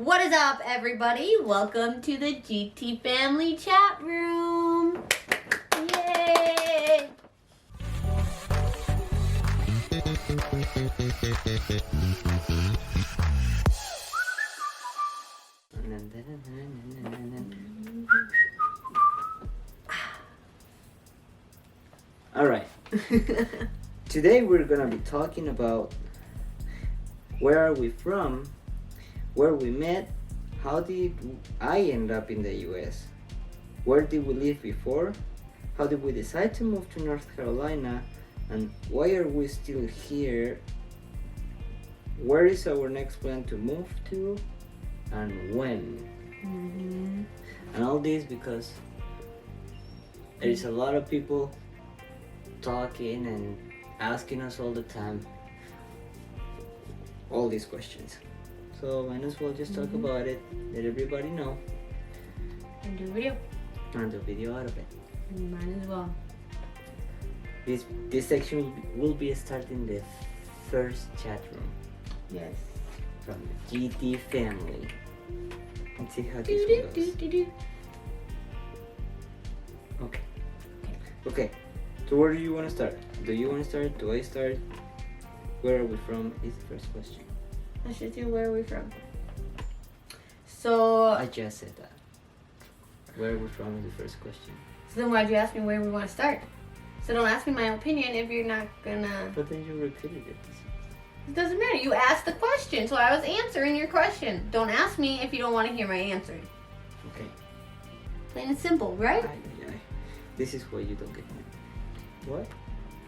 What is up, everybody? Welcome to the GT Family Chat Room. Yay! All right. Today we're gonna be talking about where are we from, where we met, how did I end up in the US, where did we live before, how did we decide to move to North Carolina, and why are we still here, where is our next plan to move to, and when. And all this because there is a lot of people talking and asking us all the time all these questions, so might as well just talk about it, let everybody know, And do a video. and do a video out of it. Might as well. This section will be starting the first chat room Yes. from the GT family. Let's see how this one goes. Okay, so where do you want to start? Do you want to start? Do I start? Where are we from is the first question. I should do where are we from. So I just said that. Where are we from is the first question. then why'd you ask me where we want to start? So don't ask me my opinion if you're not gonna. But then you repeated it. It doesn't matter. You asked the question, so I was answering your question. Don't ask me if you don't want to hear my answer. Okay. Plain and simple, right? Ay. This is why you don't get me. What?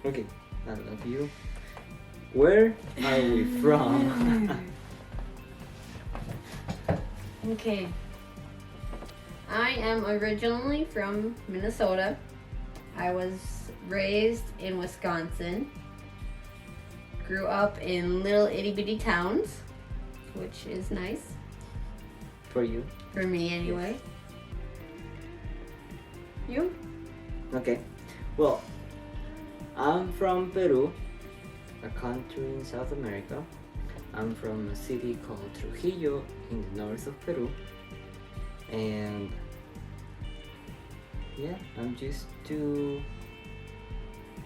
Okay, I love you. Where are we from? Okay. I am originally from Minnesota. I was raised in Wisconsin. Grew up in little itty bitty towns, which is nice. For you? For me, anyway. You? Okay. Well, I'm from Peru, a country in South America. I'm from a city called Trujillo in the north of Peru. And yeah, I'm used to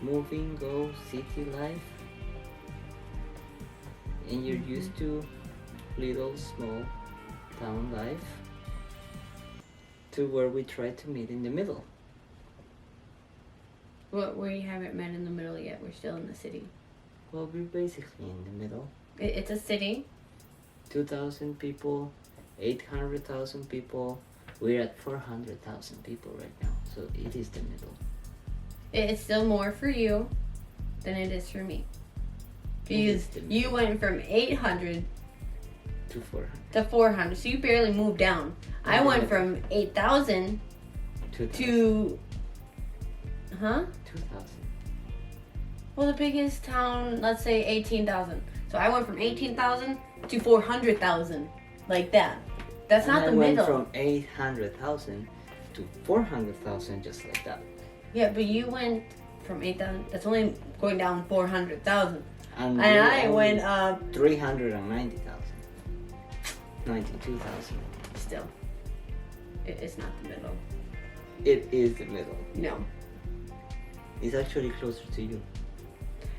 moving, go city life. And you're used to little small town life, to where we try to meet in the middle. Well, we haven't met in the middle yet. We're still in the city. Well, we're basically in the middle. It's a city. 2,000 people, 800,000 people. We're at 400,000 people right now, so it is the middle. It's still more for you than it is for me. Because you went from 800 to 400. to 400, so you barely moved down. I went from 8,000 to... Huh? 2,000. Well, the biggest town, let's say 18,000. So I went from 18,000 to 400,000. Like that. That's not the middle. I went from 800,000 to 400,000 just like that. Yeah, but you went from 8,000. That's only going down 400,000. And I went up 390,000. 92,000. still. It's not the middle. It is the middle. No. It's actually closer to you.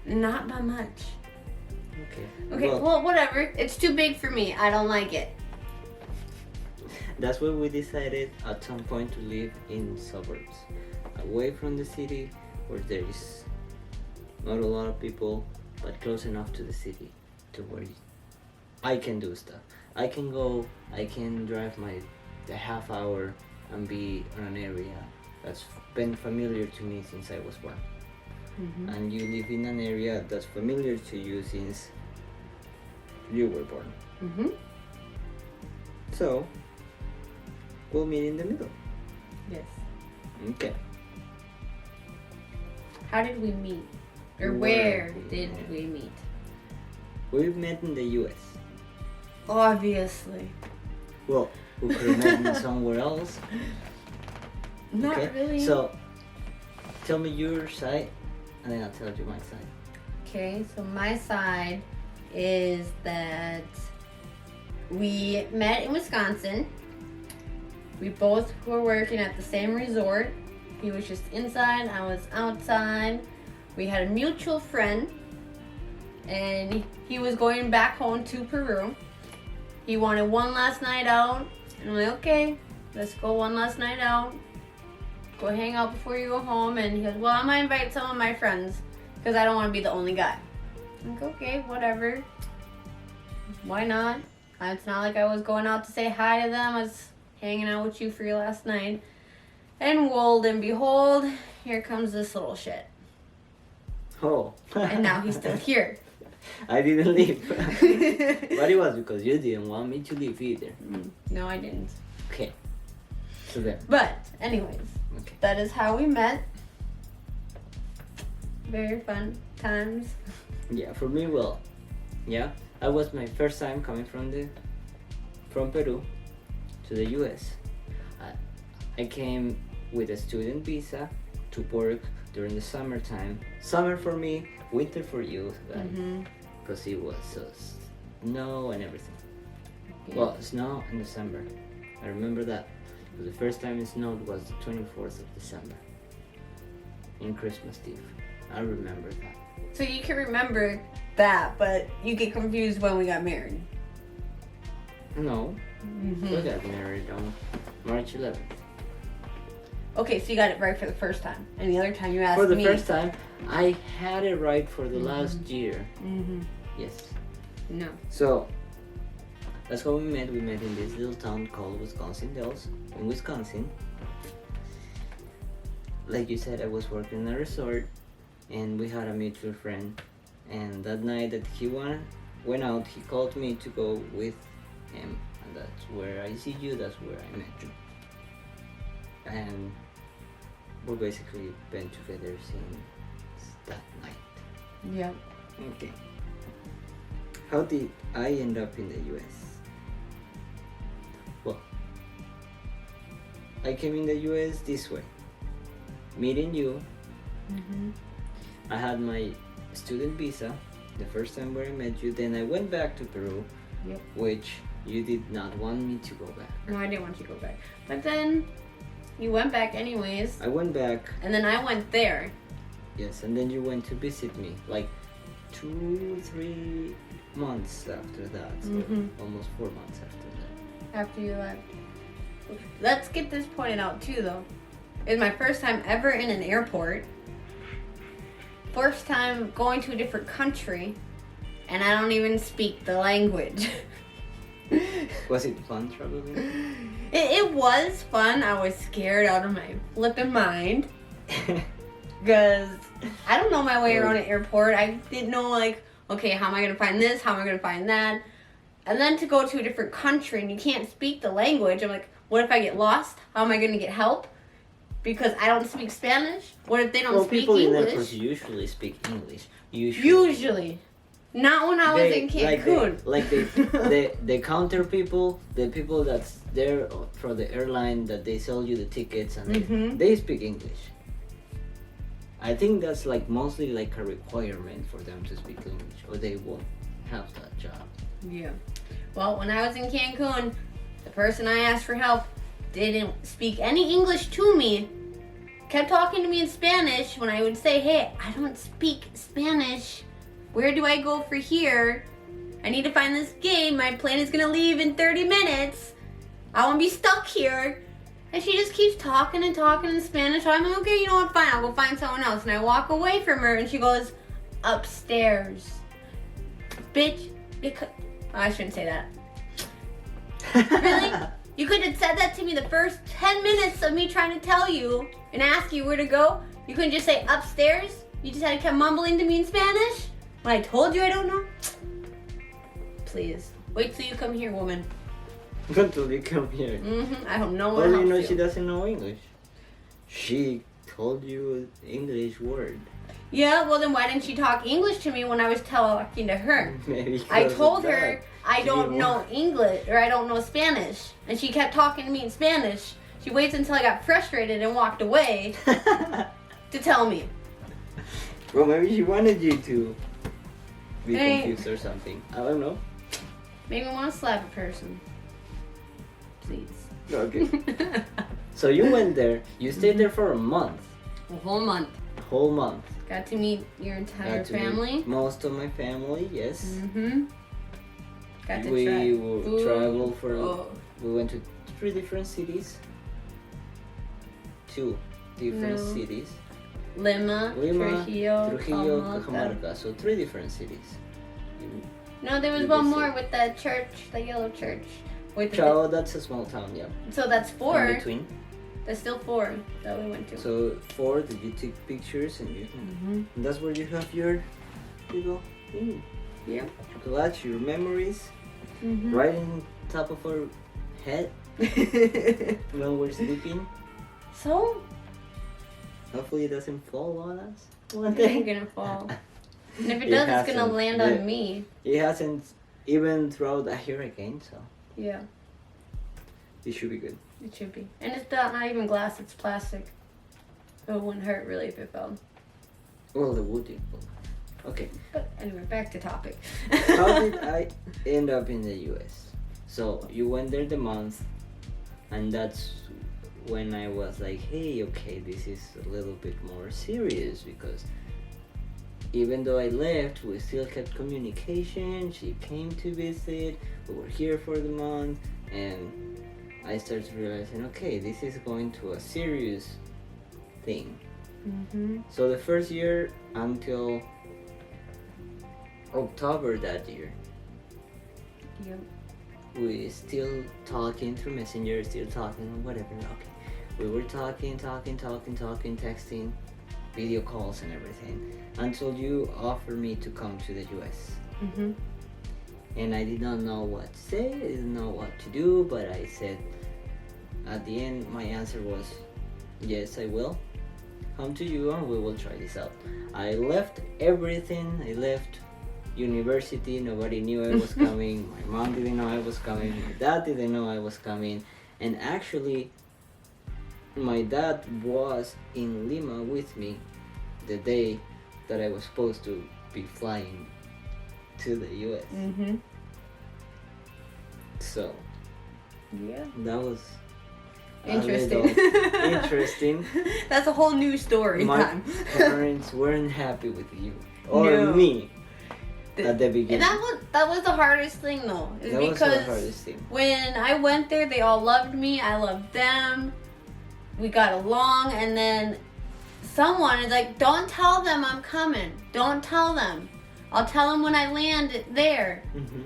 Not by much. Okay. Okay, well, whatever. It's too big for me. I don't like it. That's why we decided at some point to live in suburbs, away from the city, where there is not a lot of people, but close enough to the city to where I can do stuff. I can drive the half hour and be in an area that's been familiar to me since I was born. And you live in an area that's familiar to you since you were born. So we'll meet in the middle. Yes. Okay. How did we meet? Or where did we meet? We met in the US. Obviously. Well, we could have met somewhere else. Not Okay. really. So tell me your side, and then I'll tell you my side. Okay, so my side is that We met in Wisconsin. We both were working at the same resort. He was just inside, I was outside. We had a mutual friend, and he was going back home to Peru. He wanted one last night out, and I'm like, okay, let's go one last night out. Go hang out before you go home. And he goes, well, I might invite some of my friends because I don't want to be the only guy. I'm like, okay, whatever. Why not? It's not like I was going out to say hi to them. I was hanging out with you for your last night. And lo and behold, here comes this little shit. Oh. And now he's still here. I didn't leave. But it was because you didn't want me to leave either. No, I didn't. Okay. So then. But, anyways, Okay. that is how we met. Very fun times. Yeah, for me, well, yeah, I was my first time coming from Peru to the U.S. I came with a student visa to work during the summertime. Summer for me, winter for you, because it was snow and everything. Yeah. Well, snow in December. I remember that. The first time it snowed was the 24th of December, in Christmas Eve. I remember that. So you can remember that, but you get confused when we got married. No, we got married on March 11th. Okay, so you got it right for the first time. And the other time you asked For the me. first time, I had it right for the last year. Yes. No. So, that's how we met. We met in this little town called Wisconsin Dells, in Wisconsin. Like you said, I was working in a resort, and we had a mutual friend. And that night that he went out, he called me to go with him. And that's where I see you, that's where I met you. And we've basically been together since that night. Yeah. Okay. How did I end up in the US? Well, I came in the US this way. Meeting you, I had my student visa the first time where I met you. Then I went back to Peru, which you did not want me to go back. No, I didn't want you to go back. But then you went back anyways. I went back. And then I went there. Yes, and then you went to visit me like 2-3 months after that. So almost 4 months after that. After you left. Let's get this pointed out too, though. It was my first time ever in an airport. First time going to a different country. And I don't even speak the language. Was it fun traveling? It was fun. I was scared out of my flipping mind. Because I don't know my way around an airport. I didn't know, like, okay, how am I going to find this? How am I going to find that? And then to go to a different country and you can't speak the language. I'm like, what if I get lost? How am I going to get help? Because I don't speak Spanish? What if they don't speak people English? in airports usually speak English. Usually. Not when I was in Cancun. They counter people, the people that's there for the airline, that they sell you the tickets, and they speak English. I think that's like mostly like a requirement for them to speak English, or they won't have that job. Yeah. Well, when I was in Cancun, the person I asked for help didn't speak any English to me. Kept talking to me in Spanish when I would say, hey, I don't speak Spanish. Where do I go for here? I need to find this game. My plane is gonna leave in 30 minutes. I won't be stuck here. And she just keeps talking and talking in Spanish. So I'm like, okay, you know what, fine, I'll go find someone else. And I walk away from her and she goes, upstairs. Bitch, I shouldn't say that. Really? You could have said that to me the first 10 minutes of me trying to tell you and ask you where to go. You couldn't just say upstairs? You just had to keep mumbling to me in Spanish? When I told you I don't know? Please. Wait till you come here, woman. Until you come here. I hope no How one do helps you know you. she doesn't know English? She told you an English word. Yeah, well then why didn't she talk English to me when I was talking to her? Maybe I because told of her that. I She don't didn't know want- English, or I don't know Spanish. And she kept talking to me in Spanish. She waits until I got frustrated and walked away to tell me. Well, maybe she wanted you to be Hey. confused or something. I don't know. Make me want to slap a person. Please. Okay. So you went there. You stayed there for a month. A whole month. A whole month. Got to meet your entire Got to meet family. most of my family, yes. Mm-hmm. Got to We try will food. travel for. Oh. We went to 3 different cities. 2 different No. cities. Lima, Trujillo, Cajamarca. So 3 different cities. No, there was You one can more see. with the church, the yellow church. With the, Chao, that's a small town, yeah. so that's 4. In between. There's still 4 that we went to. So 4 that you take pictures and you can. Mm-hmm. And that's where you have your little thing. Yeah. Collage your memories Mm-hmm. right on top of our head when we're sleeping. So, Hopefully it doesn't fall on us one it day. ain't gonna fall. And if it It does, it's gonna hasn't land yet. on me. It hasn't even throughout a hurricane, so Yeah, it should be good. it should be. And it's not even glass, it's plastic. It wouldn't hurt really if it fell. Well, the wood did. Okay. But anyway, back to topic. How did I end up in the US? So you went there the month, and that's when I was like, hey, okay, this is a little bit more serious, because even though I left, we still kept communication. She came to visit, we were here for the month, and I started realizing, okay, this is going to a serious thing. Mm-hmm. So the first year until October that year, Yep. we still talking through Messenger, still talking or whatever. Okay, we were talking, texting, video calls and everything, until you offered me to come to the US. Mm-hmm. And I did not know what to say, I didn't know what to do, but I said, at the end, my answer was, yes, I will come to you and we will try this out. I left everything, I left university, nobody knew I was coming, my mom didn't know I was coming, my dad didn't know I was coming, and actually, my dad was in Lima with me the day that I was supposed to be flying to the US. Mm-hmm. So Yeah. that was a Interesting. little interesting. That's a whole new story My time. parents weren't happy with you or No. me at the And beginning. that was the hardest thing though. Is That was because the hardest thing. when I went there, they all loved me. I loved them. We got along, and then someone is like, "Don't tell them I'm coming. Don't tell them. I'll tell them when I land there." Mm-hmm.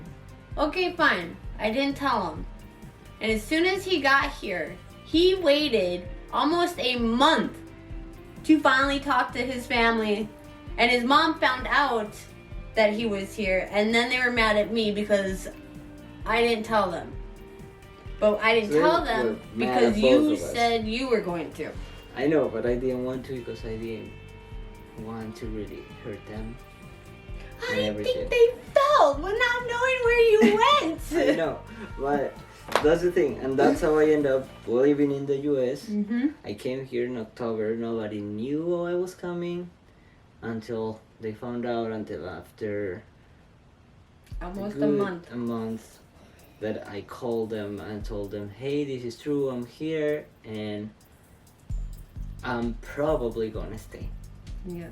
Okay, fine. I didn't tell him. And as soon as he got here, he waited almost a month to finally talk to his family. And his mom found out that he was here, and then they were mad at me because I didn't tell them. But I didn't So tell they them were mad because at you both of us. said you were going to. I know, but I didn't want to because I didn't want to really hurt them. How I do you never think did. they felt when not knowing where you went? I know, but that's the thing, and that's how I end up living in the US. Mm-hmm. I came here in October. Nobody knew I was coming until they found out, until after Almost a good month. a month that I called them and told them, hey, this is true, I'm here, and I'm probably gonna stay. Yeah.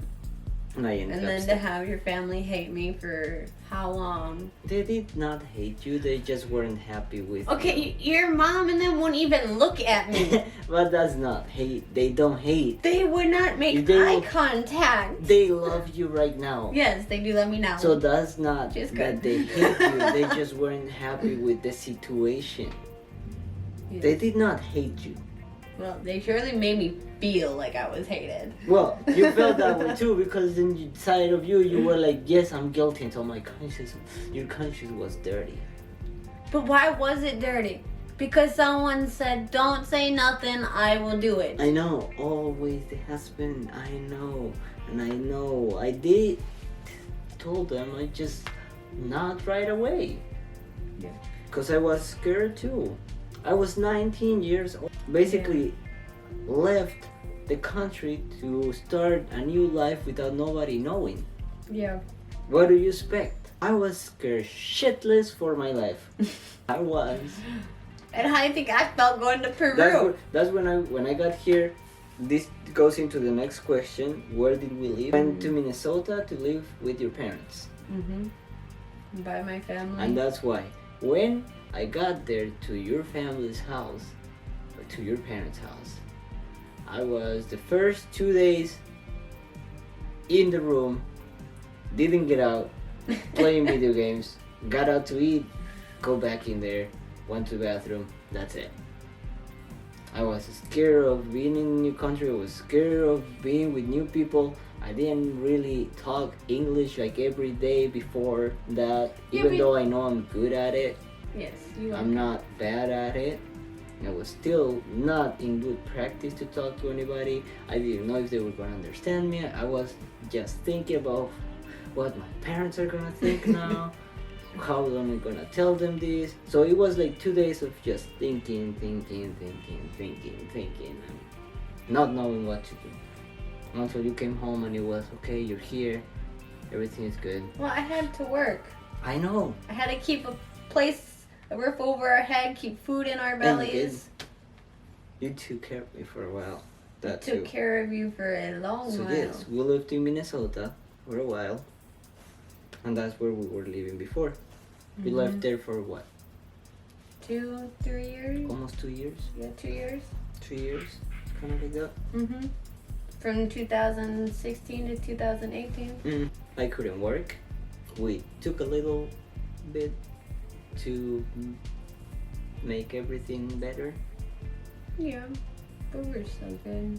And I ended And up then to staying. have your family hate me for how long? They did not hate you, they just weren't happy with Okay, your mom and them wouldn't even look at you. me. But that's not hate, they don't hate. They would not make They eye will- contact. They love you right now. Yes, they do let me know. So that's not Just that good. they hate you, they just weren't happy with the situation. Yes. They did not hate you. Well, they surely made me feel like I was hated. Well, you felt that way too, because inside of you, you were like, yes, I'm guilty until my conscience, your conscience was dirty. But why was it dirty? Because someone said, don't say nothing, I will do it. I know, always the husband, I know, and I know. I did told them, I just not right away. Yeah. Because I was scared too. I was 19 years old. Basically, left the country to start a new life without nobody knowing. Yeah. What do you expect? I was scared shitless for my life. I was. And how do you think I felt going to Peru? That's when I got here. This goes into the next question. Where did we live? Went to Minnesota to live with your parents. By my family. And that's why when I got there to your family's house, or to your parents' house, I was the first 2 days in the room, didn't get out, playing video games, got out to eat, go back in there, went to the bathroom, that's it. I was scared of being in a new country, I was scared of being with new people. I didn't really talk English like every day before that, even though I know I'm good at it. Yes, I'm not bad at it. I was still not in good practice to talk to anybody. I didn't know if they were gonna understand me. I was just thinking about what my parents are gonna think now. How am I gonna tell them this? So it was like 2 days of just thinking, and not knowing what to do. Until you came home and it was okay, you're here, everything is good. Well, I had to work. I know. I had to keep a roof over our head, keep food in our bellies. You took care of me for a while. Took care of you for a long while. So yes, we lived in Minnesota for a while. And that's where we were living before. We left there for what? 2, 3 years? Almost 2 years? Yeah, 2 years. 3 years? Kind of like that. From 2016 to 2018. I couldn't work. We took a little bit to make everything better. Yeah, but we're so good.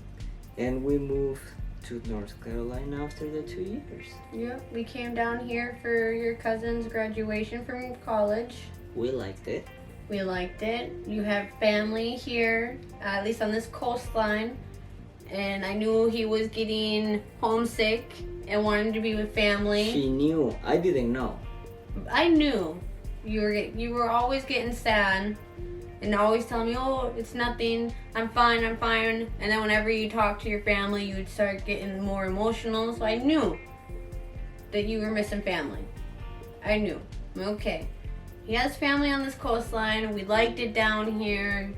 And we moved to North Carolina after the 2 years. Yeah, we came down here for your cousin's graduation from college. We liked it. We liked it. You have family here, at least on this coastline. And I knew he was getting homesick and wanted to be with family. She knew. I didn't know. I knew. You were always getting sad and always telling me, oh, it's nothing, I'm fine. And then whenever you talk to your family, you would start getting more emotional. So I knew that you were missing family. I knew. Okay. He has family on this coastline. We liked it down here.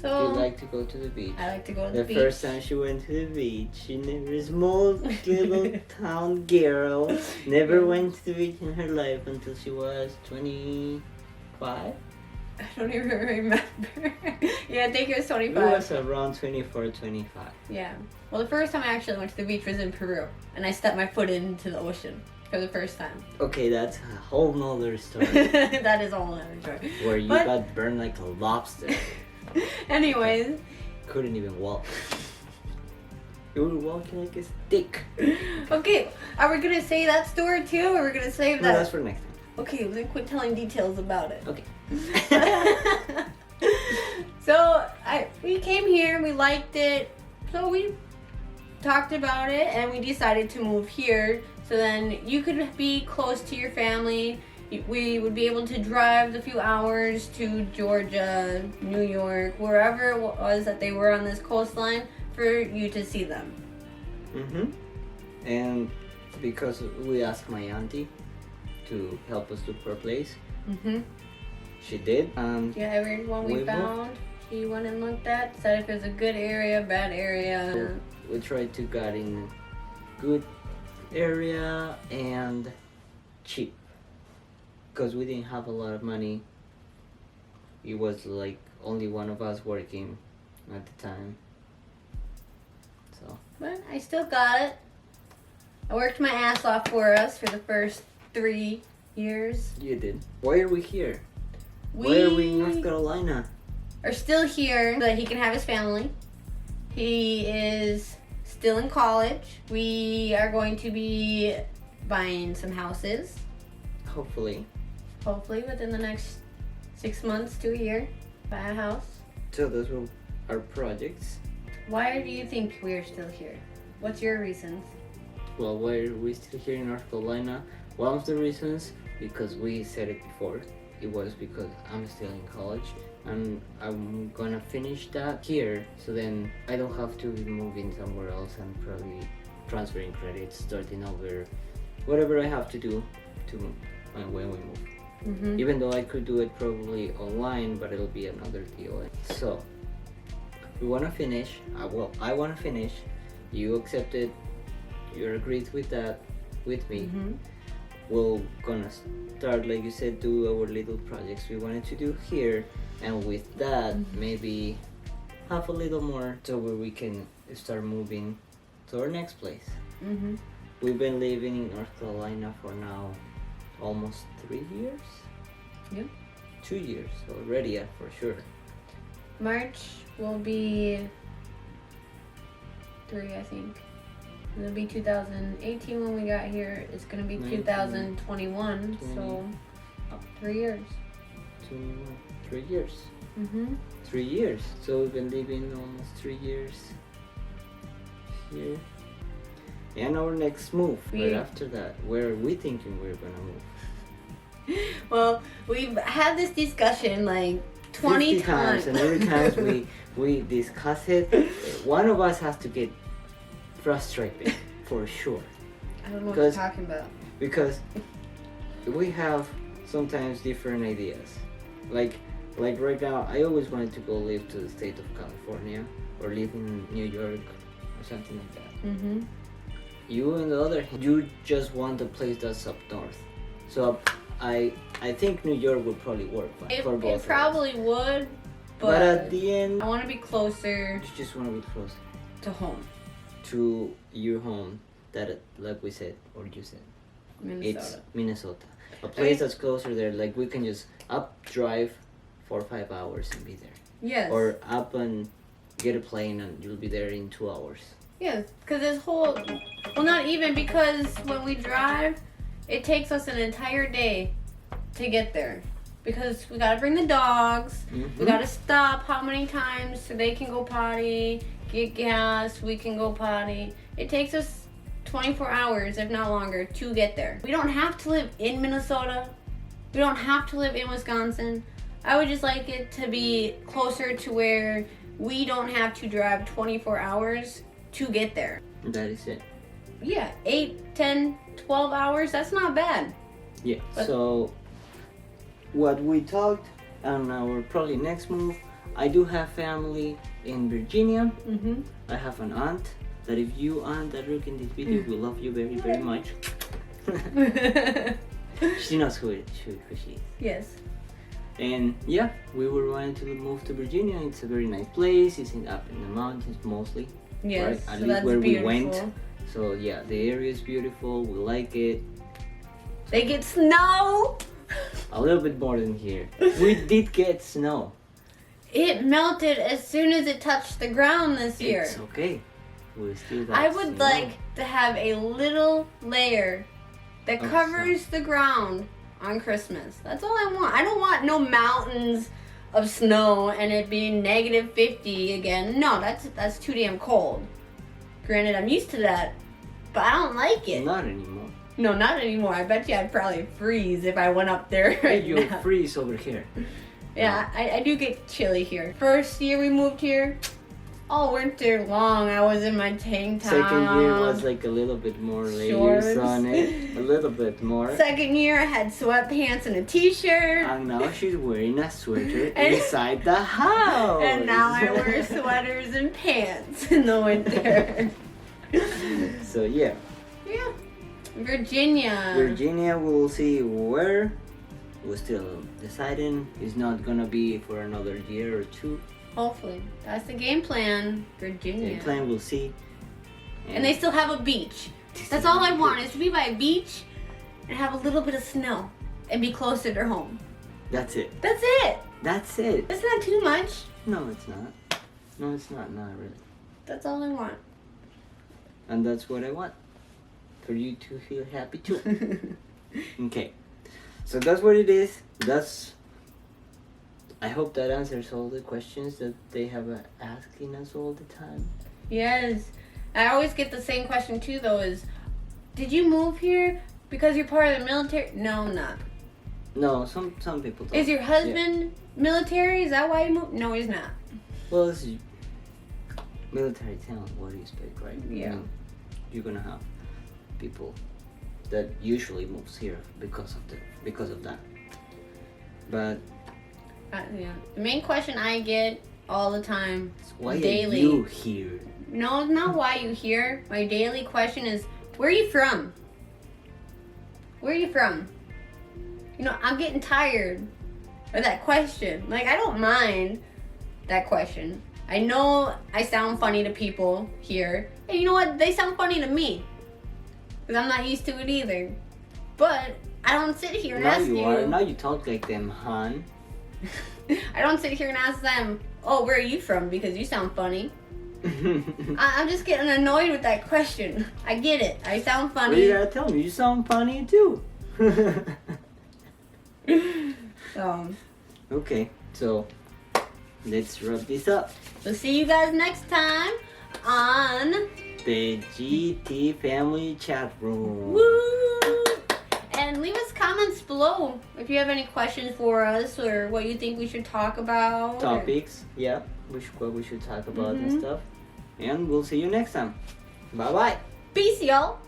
So You like to go to the beach. I like to go to the beach. The first time she went to the beach, she never, small little town girl, never went to the beach in her life until she was 25. I don't even remember. Yeah, I think it was 25. It was around 24, 25. Yeah. Well, the first time I actually went to the beach was in Peru, and I stepped my foot into the ocean for the first time. Okay, that's a whole nother story. That is a whole other story. Where you got burned like a lobster. Anyways. Couldn't even walk. You were walking like a stick. Okay, are we gonna say that story too, or we're gonna save that? No, that's for next time. Okay, then quit telling details about it. Okay. So we came here, we liked it, so we talked about it, and we decided to move here. So then you could be close to your family. We would be able to drive a few hours to Georgia, New York, wherever it was that they were on this coastline for you to see them. And because we asked my auntie to help us look for a place, she did. Yeah, everyone we found, she went and looked at, said if it was a good area, bad area. So we tried to get in good area and cheap. Because we didn't have a lot of money. It was like only one of us working at the time. So. But I still got it. I worked my ass off for us for the first 3 years. You did. Why are we here? Why are we in North Carolina? Are still here so that he can have his family. He is still in college. We are going to be buying some houses. Hopefully Within the next 6 months to a year, buy a house. So those were our projects. Why do you think we're still here? What's your reasons? Well, why are we still here in North Carolina? One of the reasons, because we said it before, it was because I'm still in college and I'm gonna finish that here, so then I don't have to be moving somewhere else and probably transferring credits, starting over, whatever I have to do to when we move. Mm-hmm. Even though I could do it probably online, but it'll be another deal. So we want to finish. I want to finish. You accepted. You agreed with that with me. Mm-hmm. We're gonna start, like you said, do our little projects we wanted to do here, and with that, maybe have a little more so where we can start moving to our next place. Mm-hmm. We've been living in North Carolina for now almost 3 years. Yep. 2 years already, yeah, for sure. March will be 3, I think. It'll be 2018 when we got here. It's gonna be 2021. So 3 years. 3 years. Mm-hmm. 3 years. So we've been living almost 3 years here. And our next move, right after that, where are we thinking we're gonna move? Well, we've had this discussion like 20 times. And every time we discuss it, one of us has to get frustrated for sure. I don't know what you're talking about. Because we have sometimes different ideas. Like right now, I always wanted to go live to the state of California or live in New York or something like that. Mm-hmm. You, on the other hand, you just want a place that's up north. So I think New York would probably work for both of us. It probably would, but at the end, I want to be closer. You just want to be close to home. To your home, that, like we said, or you said, Minnesota. It's Minnesota. A place that's closer there, like we can just drive 4 or 5 hours and be there. Yes. Or up and get a plane and you'll be there in 2 hours. Yes, because well, not even, because when we drive, it takes us an entire day to get there. Because we gotta bring the dogs, we gotta stop how many times so they can go potty, get gas, we can go potty. It takes us 24 hours, if not longer, to get there. We don't have to live in Minnesota. We don't have to live in Wisconsin. I would just like it to be closer to where we don't have to drive 24 hours to get there. That is it. Yeah, 8, 10, 12 hours, that's not bad. Yeah, so what we talked on our probably next move, I do have family in Virginia. Mm-hmm. I have an aunt that if you aunt that look in this video, we love you very, very much. She knows who she is. Yes. And yeah, we were wanting to move to Virginia. It's a very nice place. It's up in the mountains mostly. Yes, right? At so least that's where beautiful. we went. So yeah, the area is beautiful. We like it. They get snow. A little bit more than here. We did get snow. It melted as soon as it touched the ground this year. It's okay. We still got I would snow. like to have a little layer that Of covers the ground on Christmas. That's all I want. I don't want no mountains of snow and it being negative 50 again. No, that's too damn cold. Granted, I'm used to that, but I don't like it. Not anymore. No, not anymore. I bet you I'd probably freeze if I went up there right You'll now. freeze over here. Yeah, I do get chilly here. First year we moved here, all winter long I was in my tank top. Second year was like a little bit more layers on it. A little bit more. Second year I had sweatpants and a t-shirt. And now she's wearing a sweater inside the house. And now I wear sweaters and pants in the winter. So yeah. Yeah. Virginia. Virginia, we'll see where. We're still deciding. It's not gonna be for another year or two. Hopefully. That's the game plan. Virginia. Game plan, we'll see. And they still have a beach. That's all I want, is to be by a beach and have a little bit of snow and be closer to home. That's it. That's it. That's it. That's not too much. No, it's not. No, it's not. Not really. That's all I want. And that's what I want. For you to feel happy too. Okay. So that's what it is. I hope that answers all the questions that they have asking us all the time. Yes. I always get the same question too though, is did you move here because you're part of the military? No, I'm not. No, some people don't. Is your husband military? Is that why you moved? No, he's not. Well, this is military town. What do you expect, right? Yeah. I mean, you're gonna have people that usually moves here because of that. But Yeah. The main question I get all the time, why daily. are you here? No, not why you here. My daily question is, where are you from? Where are you from? You know, I'm getting tired of that question. Like, I don't mind that question. I know I sound funny to people here. And you know what? They sound funny to me. Because I'm not used to it either. But I don't sit here and ask you. Now you talk like them, hon. I don't sit here and ask them, oh, where are you from? Because you sound funny. I'm just getting annoyed with that question. I get it. I sound funny. Well, you gotta tell me. You sound funny too. Okay, so let's wrap this up. We'll see you guys next time on The GT Family Chat Room. Woo! And leave us comments below if you have any questions for us or what you think we should talk about. Topics, yeah, what we should talk about and stuff. And we'll see you next time. Bye bye. Peace, y'all.